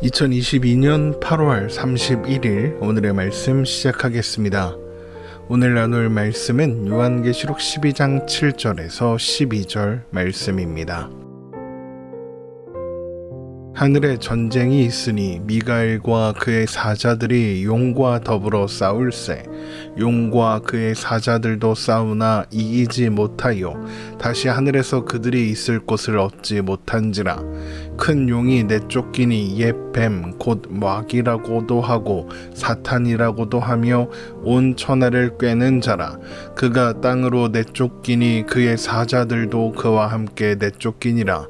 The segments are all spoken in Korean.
2022년 8월 31일 오늘의 말씀 시작하겠습니다. 오늘 나눌 말씀은 요한계시록 12장 7절에서 12절 말씀입니다. 하늘에 전쟁이 있으니 미가엘과 그의 사자들이 용과 더불어 싸울세. 용과 그의 사자들도 싸우나 이기지 못하여 다시 하늘에서 그들이 있을 곳을 얻지 못한지라. 큰 용이 내쫓기니 옛 뱀 곧 마귀라고도 하고 사탄이라고도 하며 온 천하를 꿰는 자라. 그가 땅으로 내쫓기니 그의 사자들도 그와 함께 내쫓기니라.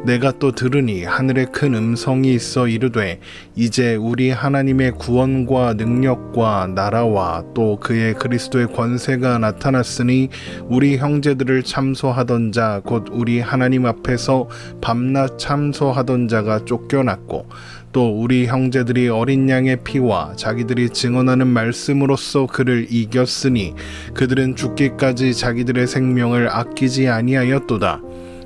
내가 또 들으니 하늘에 큰 음성이 있어 이르되 이제 우리 하나님의 구원과 능력과 나라와 또 그의 그리스도의 권세가 나타났으니 우리 형제들을 참소하던 자 곧 우리 하나님 앞에서 밤낮 참소하던 자가 쫓겨났고 또 우리 형제들이 어린 양의 피와 자기들이 증언하는 말씀으로써 그를 이겼으니 그들은 죽기까지 자기들의 생명을 아끼지 아니하였도다.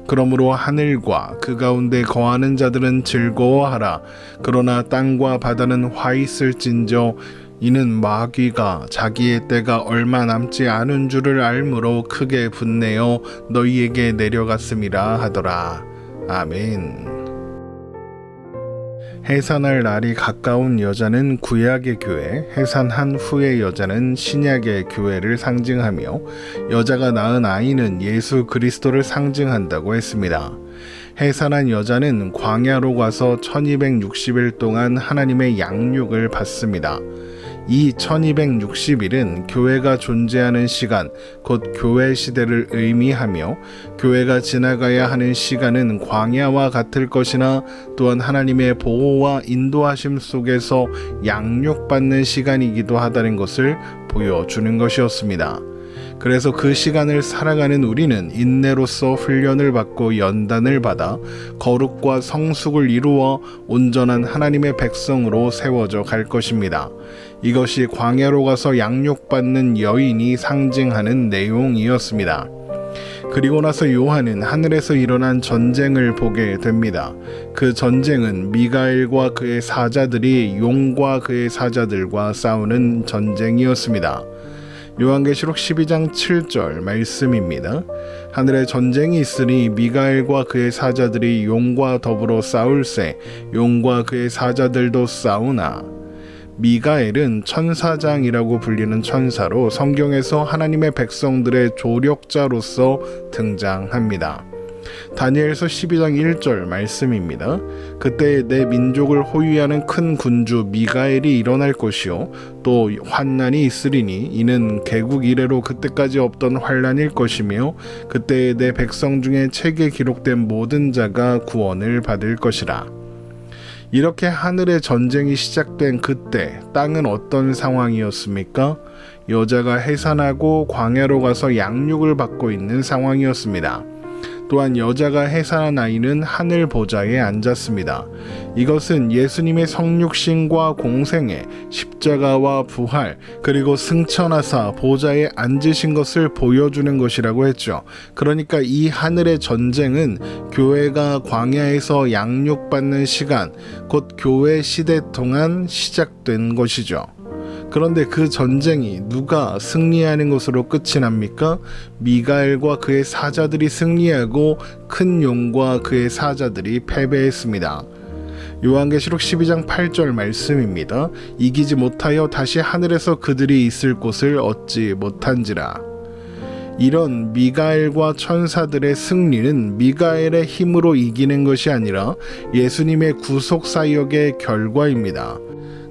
그러므로 하늘과 그 가운데 거하는 자들은 즐거워하라. 그러나 땅과 바다는 화 있을진저 이는 마귀가 자기의 때가 얼마 남지 않은 줄을 알므로 크게 분내어 너희에게 내려갔음이라 하더라. 아멘. 해산할 날이 가까운 여자는 구약의 교회, 해산한 후의 여자는 신약의 교회를 상징하며 여자가 낳은 아이는 예수 그리스도를 상징한다고 했습니다. 해산한 여자는 광야로 가서 1260일 동안 하나님의 양육을 받습니다. 이 1260일은 교회가 존재하는 시간, 곧 교회 시대를 의미하며 교회가 지나가야 하는 시간은 광야와 같을 것이나 또한 하나님의 보호와 인도하심 속에서 양육받는 시간이기도 하다는 것을 보여주는 것이었습니다. 그래서 그 시간을 살아가는 우리는 인내로서 훈련을 받고 연단을 받아 거룩과 성숙을 이루어 온전한 하나님의 백성으로 세워져 갈 것입니다. 이것이 광야로 가서 양육받는 여인이 상징하는 내용이었습니다. 그리고 나서 요한은 하늘에서 일어난 전쟁을 보게 됩니다. 그 전쟁은 미가엘과 그의 사자들이 용과 그의 사자들과 싸우는 전쟁이었습니다. 요한계시록 12장 7절 말씀입니다. 하늘에 전쟁이 있으니 미가엘과 그의 사자들이 용과 더불어 싸울세. 용과 그의 사자들도 싸우나. 미가엘은 천사장이라고 불리는 천사로 성경에서 하나님의 백성들의 조력자로서 등장합니다. 다니엘서 12장 1절 말씀입니다. 그때 내 민족을 호위하는 큰 군주 미가엘이 일어날 것이요 또 환난이 있으리니 이는 개국 이래로 그때까지 없던 환난일 것이며 그때 내 백성 중에 책에 기록된 모든 자가 구원을 받을 것이라. 이렇게 하늘의 전쟁이 시작된 그때 땅은 어떤 상황이었습니까? 여자가 해산하고 광야로 가서 양육을 받고 있는 상황이었습니다. 또한 여자가 해산한 아이는 하늘 보좌에 앉았습니다. 이것은 예수님의 성육신과 공생애, 십자가와 부활, 그리고 승천하사 보좌에 앉으신 것을 보여주는 것이라고 했죠. 그러니까 이 하늘의 전쟁은 교회가 광야에서 양육받는 시간, 곧 교회 시대 동안 시작된 것이죠. 그런데 그 전쟁이 누가 승리하는 것으로 끝이 납니까? 미가엘과 그의 사자들이 승리하고 큰 용과 그의 사자들이 패배했습니다. 요한계시록 12장 8절 말씀입니다. 이기지 못하여 다시 하늘에서 그들이 있을 곳을 얻지 못한지라. 이런 미가엘과 천사들의 승리는 미가엘의 힘으로 이기는 것이 아니라 예수님의 구속 사역의 결과입니다.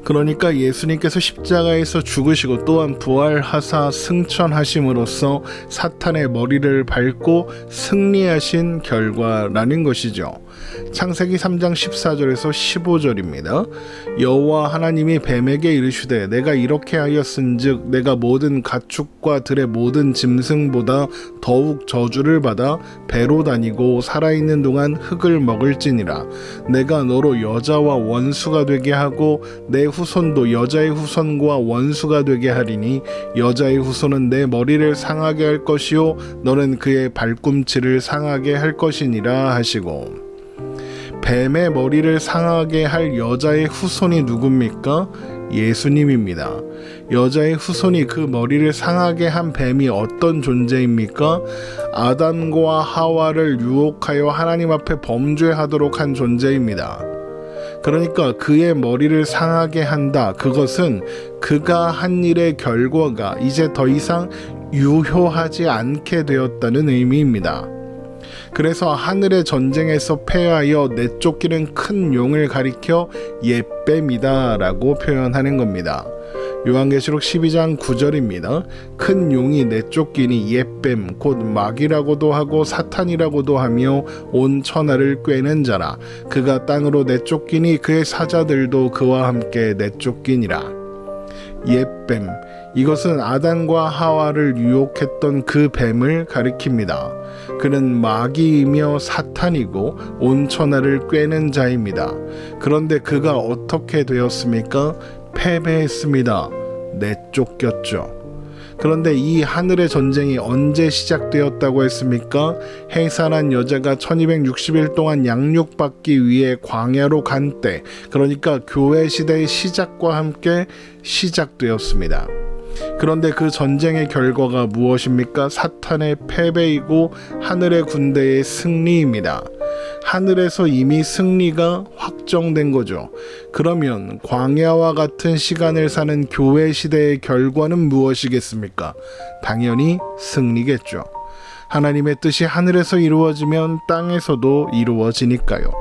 그러니까 예수님께서 십자가에서 죽으시고 또한 부활하사 승천하심으로써 사탄의 머리를 밟고 승리하신 결과라는 것이죠. 창세기 3장 14절에서 15절입니다. 여호와 하나님이 뱀에게 이르시되 내가 이렇게 하였은즉 내가 모든 가축과 들의 모든 짐승보다 더욱 저주를 받아 배로 다니고 살아있는 동안 흙을 먹을지니라. 내가 너로 여자와 원수가 되게 하고 내 후손도 여자의 후손과 원수가 되게 하리니 여자의 후손은 내 머리를 상하게 할 것이요 너는 그의 발꿈치를 상하게 할 것이니라 하시고, 뱀의 머리를 상하게 할 여자의 후손이 누굽니까? 예수님입니다. 여자의 후손이 그 머리를 상하게 한 뱀이 어떤 존재입니까? 아담과 하와를 유혹하여 하나님 앞에 범죄하도록 한 존재입니다. 그러니까 그의 머리를 상하게 한다. 그것은 그가 한 일의 결과가 이제 더 이상 유효하지 않게 되었다는 의미입니다. 그래서 하늘의 전쟁에서 패하여 내쫓기는 큰 용을 가리켜 옛뱀이다 라고 표현하는 겁니다. 요한계시록 12장 9절입니다. 큰 용이 내쫓기니 옛뱀 곧 마귀라고도 하고 사탄이라고도 하며 온 천하를 꿰는 자라. 그가 땅으로 내쫓기니 그의 사자들도 그와 함께 내쫓기니라. 옛뱀, 이것은 아담과 하와를 유혹했던 그 뱀을 가리킵니다. 그는 마귀이며 사탄이고 온 천하를 꿰는 자입니다. 그런데 그가 어떻게 되었습니까? 패배했습니다. 내쫓겼죠. 그런데 이 하늘의 전쟁이 언제 시작되었다고 했습니까? 해산한 여자가 1260일 동안 양육받기 위해 광야로 간 때, 그러니까 교회 시대의 시작과 함께 시작되었습니다. 그런데 그 전쟁의 결과가 무엇입니까? 사탄의 패배이고 하늘의 군대의 승리입니다. 하늘에서 이미 승리가 확정된 거죠. 그러면 광야와 같은 시간을 사는 교회 시대의 결과는 무엇이겠습니까? 당연히 승리겠죠. 하나님의 뜻이 하늘에서 이루어지면 땅에서도 이루어지니까요.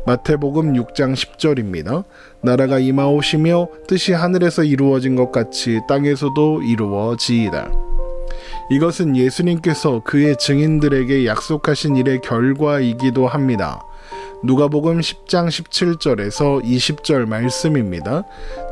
마태복음 6장 10절입니다. 나라가 임하오시며 뜻이 하늘에서 이루어진 것 같이 땅에서도 이루어지이다. 이것은 예수님께서 그의 증인들에게 약속하신 일의 결과이기도 합니다. 누가복음 10장 17절에서 20절 말씀입니다.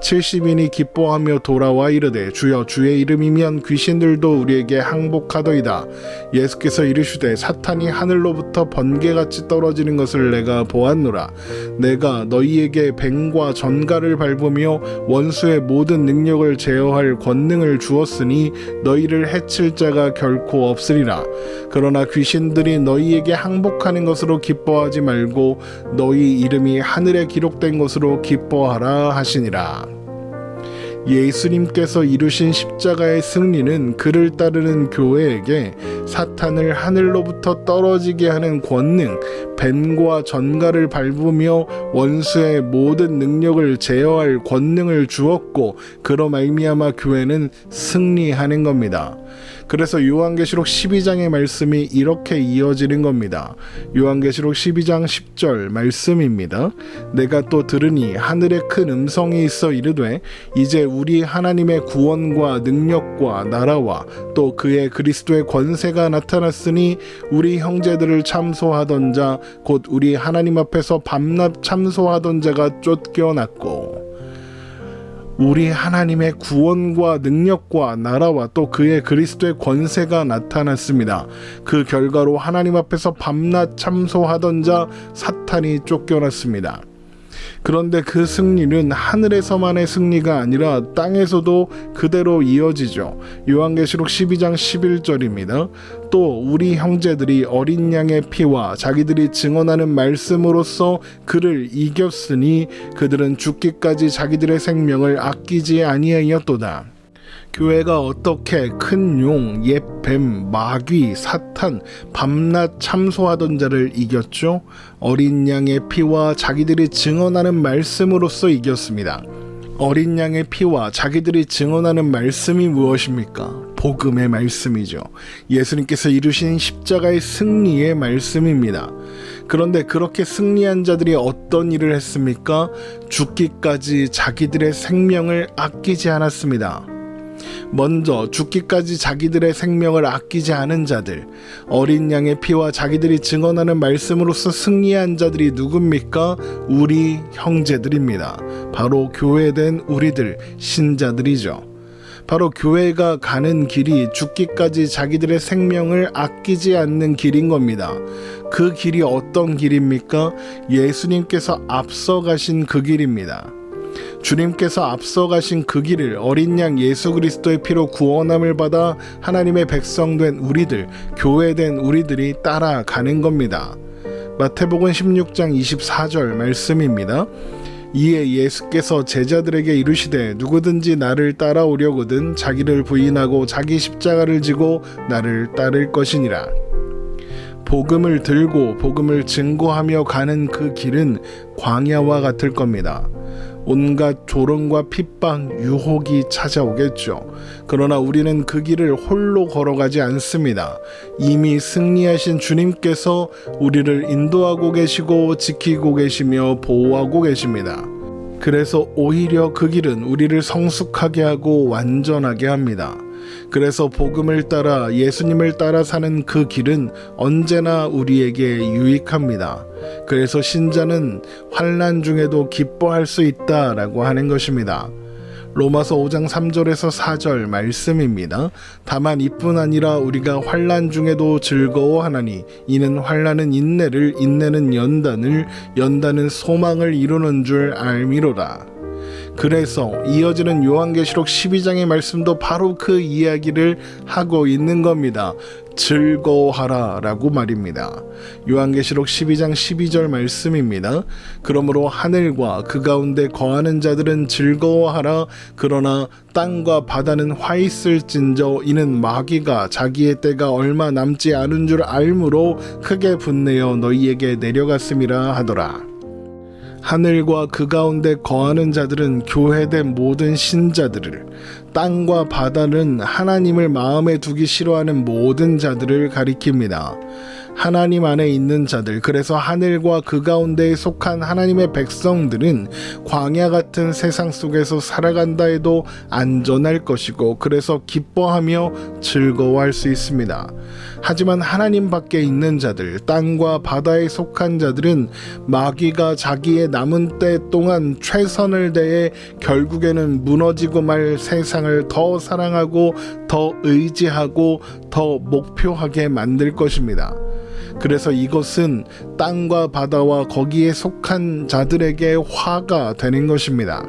70인이 기뻐하며 돌아와 이르되 주여 주의 이름이면 귀신들도 우리에게 항복하더이다. 예수께서 이르시되 사탄이 하늘로부터 번개같이 떨어지는 것을 내가 보았노라. 내가 너희에게 뱀과 전갈을 밟으며 원수의 모든 능력을 제어할 권능을 주었으니 너희를 해칠 자가 결코 없으리라. 그러나 귀신들이 너희에게 항복하는 것으로 기뻐하지 말고 너희 이름이 하늘에 기록된 것으로 기뻐하라 하시니라. 예수님께서 이루신 십자가의 승리는 그를 따르는 교회에게 사탄을 하늘로부터 떨어지게 하는 권능, 뱀과 전갈을 밟으며 원수의 모든 능력을 제어할 권능을 주었고, 그로 말미암아 교회는 승리하는 겁니다. 그래서 요한계시록 12장의 말씀이 이렇게 이어지는 겁니다. 요한계시록 12장 10절 말씀입니다. 내가 또 들으니 하늘에 큰 음성이 있어 이르되 이제 우리 하나님의 구원과 능력과 나라와 또 그의 그리스도의 권세가 나타났으니 우리 형제들을 참소하던 자 곧 우리 하나님 앞에서 밤낮 참소하던 자가 쫓겨났고, 우리 하나님의 구원과 능력과 나라와 또 그의 그리스도의 권세가 나타났습니다. 그 결과로 하나님 앞에서 밤낮 참소하던 자 사탄이 쫓겨났습니다. 그런데 그 승리는 하늘에서만의 승리가 아니라 땅에서도 그대로 이어지죠. 요한계시록 12장 11절입니다. 또 우리 형제들이 어린 양의 피와 자기들이 증언하는 말씀으로써 그를 이겼으니 그들은 죽기까지 자기들의 생명을 아끼지 아니하였도다. 교회가 어떻게 큰 용, 옛뱀, 마귀, 사탄, 밤낮 참소하던 자를 이겼죠? 어린 양의 피와 자기들이 증언하는 말씀으로써 이겼습니다. 어린 양의 피와 자기들이 증언하는 말씀이 무엇입니까? 복음의 말씀이죠. 예수님께서 이루신 십자가의 승리의 말씀입니다. 그런데 그렇게 승리한 자들이 어떤 일을 했습니까? 죽기까지 자기들의 생명을 아끼지 않았습니다. 먼저 죽기까지 자기들의 생명을 아끼지 않은 자들, 어린 양의 피와 자기들이 증언하는 말씀으로서 승리한 자들이 누굽니까? 우리 형제들입니다. 바로 교회된 우리들, 신자들이죠. 바로 교회가 가는 길이 죽기까지 자기들의 생명을 아끼지 않는 길인 겁니다. 그 길이 어떤 길입니까? 예수님께서 앞서가신 그 길입니다. 주님께서 앞서가신 그 길을 어린 양 예수 그리스도의 피로 구원함을 받아 하나님의 백성된 우리들, 교회된 우리들이 따라가는 겁니다. 마태복음 16장 24절 말씀입니다. 이에 예수께서 제자들에게 이르시되 누구든지 나를 따라오려거든 자기를 부인하고 자기 십자가를 지고 나를 따를 것이니라. 복음을 들고 복음을 증거하며 가는 그 길은 광야와 같을 겁니다. 온갖 조롱과 핍박, 유혹이 찾아오겠죠. 그러나 우리는 그 길을 홀로 걸어가지 않습니다. 이미 승리하신 주님께서 우리를 인도하고 계시고 지키고 계시며 보호하고 계십니다. 그래서 오히려 그 길은 우리를 성숙하게 하고 완전하게 합니다. 그래서 복음을 따라 예수님을 따라 사는 그 길은 언제나 우리에게 유익합니다. 그래서 신자는 환난 중에도 기뻐할 수 있다라고 하는 것입니다. 로마서 5장 3절에서 4절 말씀입니다. 다만 이뿐 아니라 우리가 환난 중에도 즐거워하나니 이는 환난은 인내를, 인내는 연단을, 연단은 소망을 이루는 줄 알미로라. 그래서 이어지는 요한계시록 12장의 말씀도 바로 그 이야기를 하고 있는 겁니다. 즐거워하라 라고 말입니다. 요한계시록 12장 12절 말씀입니다. 그러므로 하늘과 그 가운데 거하는 자들은 즐거워하라. 그러나 땅과 바다는 화 있을진저 이는 마귀가 자기의 때가 얼마 남지 않은 줄 알므로 크게 분내어 너희에게 내려갔음이라 하더라. 하늘과 그 가운데 거하는 자들은 교회된 모든 신자들을, 땅과 바다는 하나님을 마음에 두기 싫어하는 모든 자들을 가리킵니다. 하나님 안에 있는 자들, 그래서 하늘과 그 가운데에 속한 하나님의 백성들은 광야 같은 세상 속에서 살아간다 해도 안전할 것이고 그래서 기뻐하며 즐거워할 수 있습니다. 하지만 하나님 밖에 있는 자들, 땅과 바다에 속한 자들은 마귀가 자기의 남은 때 동안 최선을 다해 결국에는 무너지고 말 세상을 더 사랑하고 더 의지하고 더 목표하게 만들 것입니다. 그래서 이것은 땅과 바다와 거기에 속한 자들에게 화가 되는 것입니다.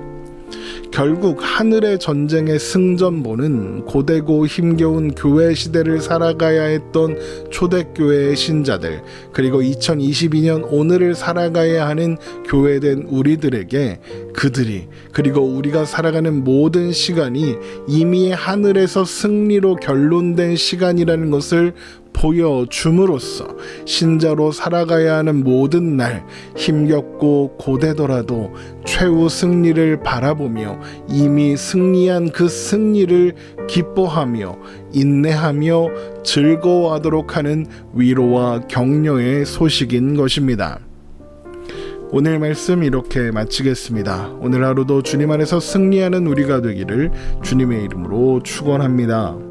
결국 하늘의 전쟁의 승전보는 고되고 힘겨운 교회 시대를 살아가야 했던 초대교회의 신자들, 그리고 2022년 오늘을 살아가야 하는 교회된 우리들에게 그들이, 그리고 우리가 살아가는 모든 시간이 이미 하늘에서 승리로 결론된 시간이라는 것을 보여줌으로써 신자로 살아가야 하는 모든 날 힘겹고 고되더라도 최후 승리를 바라보며 이미 승리한 그 승리를 기뻐하며 인내하며 즐거워하도록 하는 위로와 격려의 소식인 것입니다. 오늘 말씀 이렇게 마치겠습니다. 오늘 하루도 주님 안에서 승리하는 우리가 되기를 주님의 이름으로 축원합니다.